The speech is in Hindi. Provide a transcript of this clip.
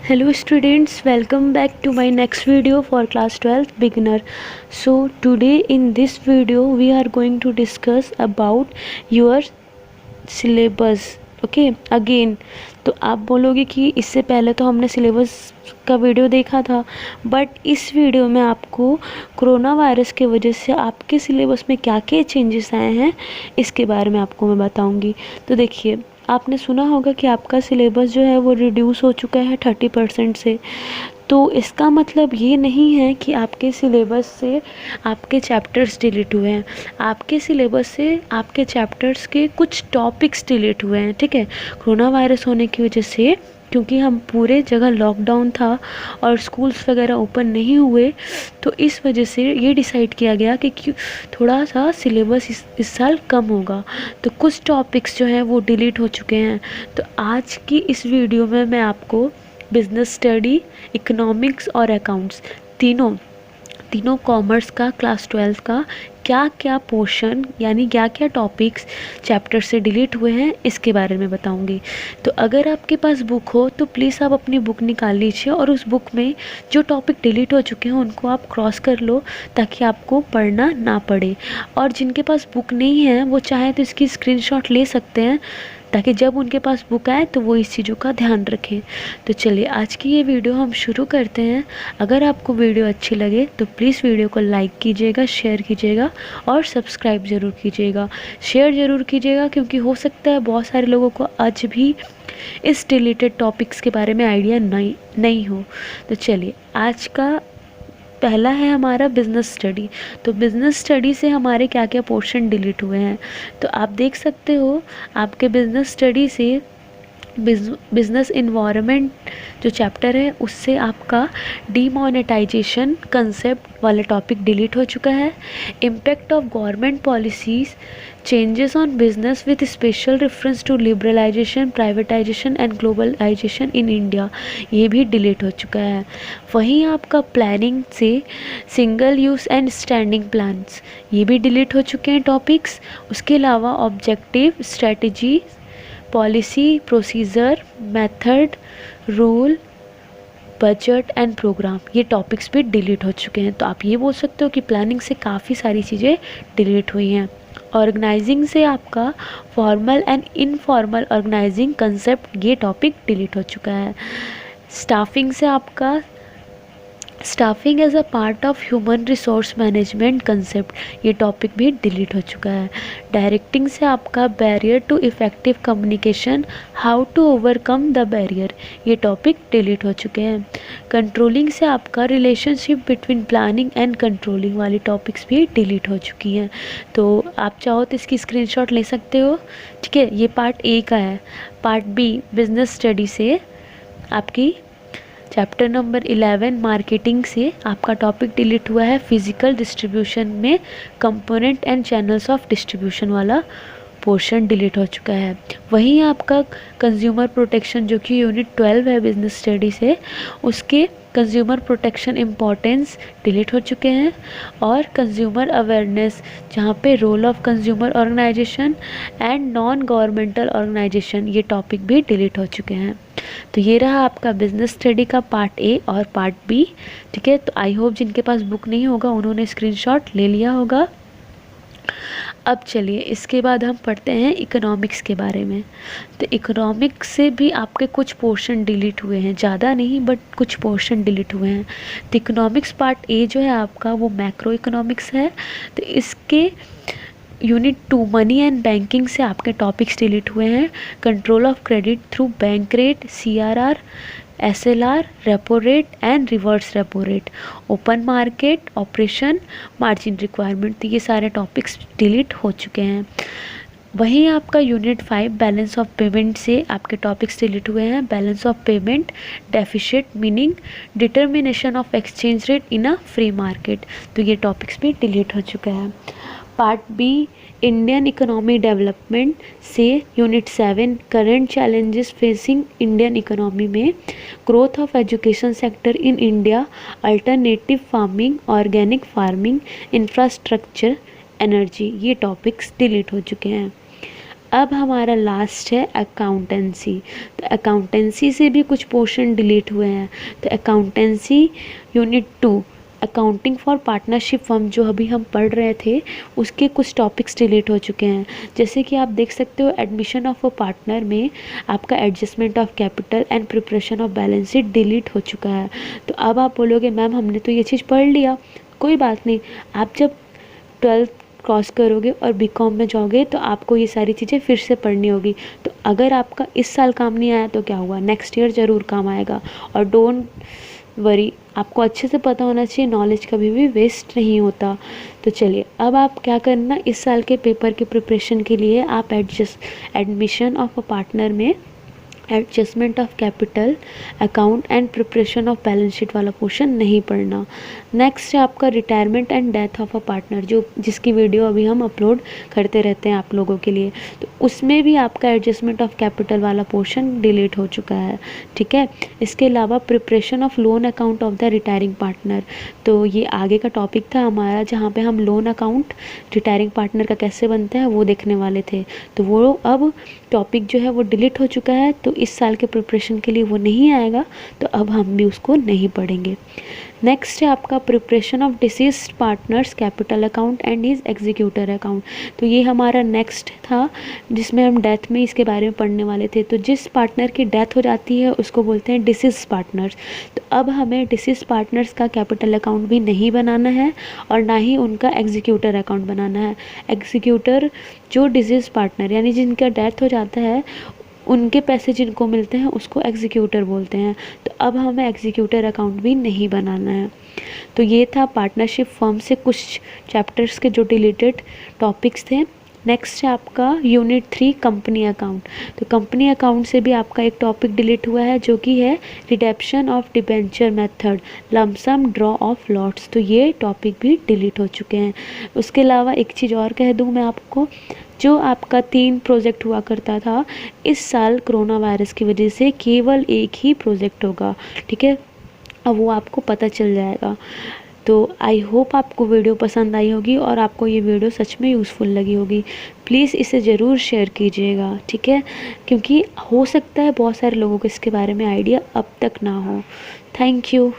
Hello students, welcome back to my next video for class 12th beginner. So today in this video we are going to discuss about your syllabus. Okay again तो आप बोलोगे कि इससे पहले तो हमने सिलेबस का वीडियो देखा था, बट इस वीडियो में आपको कोरोना वायरस के वजह से आपके सिलेबस में क्या क्या चेंजेस आए हैं इसके बारे में आपको मैं बताऊंगी। तो देखिए, आपने सुना होगा कि आपका सिलेबस जो है वो रिड्यूस हो चुका है 30% से। तो इसका मतलब ये नहीं है कि आपके सिलेबस से आपके चैप्टर्स डिलीट हुए हैं। आपके सिलेबस से आपके चैप्टर्स के कुछ टॉपिक्स डिलीट हुए हैं, ठीक है। कोरोना वायरस होने की वजह से, क्योंकि हम पूरे जगह लॉकडाउन था और स्कूल्स वगैरह ओपन नहीं हुए, तो इस वजह से ये डिसाइड किया गया कि थोड़ा सा सिलेबस इस साल कम होगा। तो कुछ टॉपिक्स जो हैं वो डिलीट हो चुके हैं। तो आज की इस वीडियो में मैं आपको बिजनेस स्टडी, इकोनॉमिक्स और अकाउंट्स तीनों कॉमर्स का क्लास 12 का क्या क्या पोर्शन यानी क्या क्या टॉपिक्स चैप्टर से डिलीट हुए हैं इसके बारे में बताऊंगी। तो अगर आपके पास बुक हो तो प्लीज़ आप अपनी बुक निकाल लीजिए और उस बुक में जो टॉपिक डिलीट हो चुके हैं उनको आप क्रॉस कर लो ताकि आपको पढ़ना ना पड़े। और जिनके पास बुक नहीं है वो चाहे तो इसकी स्क्रीनशॉट ले सकते हैं ताकि जब उनके पास बुक आए तो वो इस चीज़ों का ध्यान रखें। तो चलिए आज की ये वीडियो हम शुरू करते हैं। अगर आपको वीडियो अच्छी लगे तो प्लीज़ वीडियो को लाइक कीजिएगा, शेयर कीजिएगा और सब्सक्राइब ज़रूर कीजिएगा। शेयर ज़रूर कीजिएगा क्योंकि हो सकता है बहुत सारे लोगों को आज भी इस रिलेटेड टॉपिक्स के बारे में आइडिया नहीं हो। तो चलिए, आज का पहला है हमारा बिज़नेस स्टडी। तो बिज़नेस स्टडी से हमारे क्या क्या पोर्शन डिलीट हुए हैं तो आप देख सकते हो। आपके बिज़नेस स्टडी से बिज़नेस इन्वायरमेंट जो चैप्टर है उससे आपका डीमोनेटाइजेशन कंसेप्ट वाला टॉपिक डिलीट हो चुका है। Impact of government policies changes on business with special reference to liberalisation, privatisation and globalisation in India, ये भी डिलीट हो चुका है। वहीं आपका प्लानिंग से single use and standing plans, ये भी डिलीट हो चुके हैं टॉपिक्स। उसके अलावा objective, strategy, policy, procedure, method, rule, budget and programme, ये टॉपिक्स भी डिलीट हो चुके हैं। तो आप ये बोल सकते हो कि प्लानिंग से काफ़ी सारी चीज़ें डिलीट हुई हैं। ऑर्गेनाइजिंग से आपका formal and informal organising concept, ये टॉपिक डिलीट हो चुका है। स्टाफिंग से आपका staffing as a part of human resource management concept, ये टॉपिक भी डिलीट हो चुका है। डायरेक्टिंग से आपका barrier to effective communication, how to overcome the barrier, ये टॉपिक डिलीट हो चुके हैं। कंट्रोलिंग से आपका relationship between planning and controlling वाली टॉपिक्स भी डिलीट हो चुकी हैं। तो आप चाहो तो इसकी स्क्रीनशॉट ले सकते हो, ठीक है। ये पार्ट ए का है। पार्ट बी बिजनेस स्टडी से आपकी चैप्टर नंबर 11 मार्केटिंग से आपका टॉपिक डिलीट हुआ है। फिजिकल डिस्ट्रीब्यूशन में component and channels of distribution वाला पोर्शन डिलीट हो चुका है। वहीं आपका कंज्यूमर प्रोटेक्शन जो कि यूनिट 12 है बिजनेस स्टडी से, उसके कंज्यूमर प्रोटेक्शन इम्पॉर्टेंस डिलीट हो चुके हैं। और कंज्यूमर अवेयरनेस जहाँ पे role of consumer organisation and non governmental organisation, ये टॉपिक भी डिलीट हो चुके हैं। तो ये रहा आपका बिजनेस स्टडी का पार्ट ए और पार्ट बी, ठीक है। तो आई होप जिनके पास बुक नहीं होगा उन्होंने स्क्रीनशॉट ले लिया होगा। अब चलिए इसके बाद हम पढ़ते हैं इकोनॉमिक्स के बारे में। तो इकोनॉमिक्स से भी आपके कुछ पोर्शन डिलीट हुए हैं, ज़्यादा नहीं बट कुछ पोर्शन डिलीट हुए हैं। तो इकोनॉमिक्स पार्ट ए जो है आपका वो मैक्रो इकोनॉमिक्स है। तो इसके यूनिट 2 मनी एंड बैंकिंग से आपके टॉपिक्स डिलीट हुए हैं। Control of credit through bank rate, CRR, SLR, repo rate and reverse repo rate, open market operation, margin requirement, तो ये सारे टॉपिक्स डिलीट हो चुके हैं। वहीं आपका यूनिट 5 बैलेंस ऑफ पेमेंट से आपके टॉपिक्स डिलीट हुए हैं। Balance of payment, deficit meaning determination of exchange rate in a free market, तो ये टॉपिक्स भी डिलीट हो चुके हैं। Part B Indian economy development से unit 7 current challenges facing Indian economy में growth of education sector in India, alternative farming, organic farming, infrastructure, energy, ये टॉपिक्स डिलीट हो चुके हैं। अब हमारा लास्ट है अकाउंटेंसी। तो अकाउंटेंसी से भी कुछ पोर्शन डिलीट हुए हैं। तो accountancy unit 2 accounting for partnership firm जो अभी हम पढ़ रहे थे उसके कुछ टॉपिक्स डिलीट हो चुके हैं। जैसे कि आप देख सकते हो एडमिशन ऑफ अ पार्टनर में आपका adjustment of capital and preparation of balance sheet delete हो चुका है। तो अब आप बोलोगे मैम हमने तो ये चीज़ पढ़ लिया। कोई बात नहीं, आप जब 12th क्रॉस करोगे और बीकॉम में जाओगे तो आपको ये सारी चीज़ें फिर से पढ़नी होगी। तो अगर आपका इस साल काम नहीं आया तो क्या हुआ, नेक्स्ट ईयर ज़रूर काम आएगा। और डोंट वरी, आपको अच्छे से पता होना चाहिए, नॉलेज कभी भी वेस्ट नहीं होता। तो चलिए अब आप क्या करना, इस साल के पेपर के प्रिपरेशन के लिए आप एडमिशन ऑफ अ पार्टनर में adjustment of capital account and preparation of balance sheet वाला पोर्शन नहीं पढ़ना। नेक्स्ट है आपका retirement and death of a partner, जो जिसकी वीडियो अभी हम अपलोड करते रहते हैं आप लोगों के लिए। तो उसमें भी आपका एडजस्टमेंट ऑफ कैपिटल वाला पोर्शन डिलीट हो चुका है, ठीक है। इसके अलावा preparation of loan account of the retiring partner, तो ये आगे का टॉपिक था हमारा जहाँ पे हम लोन अकाउंट रिटायरिंग पार्टनर का कैसे बनता है वो देखने वाले थे। तो वो अब टॉपिक जो है वो डिलीट हो चुका है, तो इस साल के प्रिपरेशन के लिए वो नहीं आएगा, तो अब हम भी उसको नहीं पढ़ेंगे। नेक्स्ट है आपका preparation of deceased partners capital account and his executor account. तो ये हमारा नेक्स्ट था जिसमें हम डेथ में इसके बारे में पढ़ने वाले थे। तो जिस पार्टनर की डेथ हो जाती है उसको बोलते हैं डिसीज पार्टनर्स। तो अब हमें डिसीज पार्टनर्स का कैपिटल अकाउंट भी नहीं बनाना है और ना ही उनका एग्जीक्यूटर अकाउंट बनाना है। एग्जीक्यूटर जो डिसीज पार्टनर यानी जिनका डेथ हो जाता है उनके पैसे जिनको मिलते हैं उसको एग्जीक्यूटर बोलते हैं। तो अब हमें एग्जीक्यूटर अकाउंट भी नहीं बनाना है। तो ये था पार्टनरशिप फर्म से कुछ चैप्टर्स के जो डिलीटेड टॉपिक्स थे। नेक्स्ट है आपका यूनिट 3 कंपनी अकाउंट। तो कंपनी अकाउंट से भी आपका एक टॉपिक डिलीट हुआ है जो कि है redemption of debenture method lump sum draw of lots. तो ये टॉपिक भी डिलीट हो चुके हैं। उसके अलावा एक चीज़ और कह दूँ मैं आपको, जो आपका 3 प्रोजेक्ट हुआ करता था, इस साल कोरोना वायरस की वजह से केवल एक ही प्रोजेक्ट होगा, ठीक है। अब वो आपको पता चल जाएगा। तो आई होप आपको वीडियो पसंद आई होगी और आपको ये वीडियो सच में यूज़फुल लगी होगी। प्लीज़ इसे ज़रूर शेयर कीजिएगा, ठीक है, क्योंकि हो सकता है बहुत सारे लोगों को इसके बारे में आइडिया अब तक ना हो। Thank you.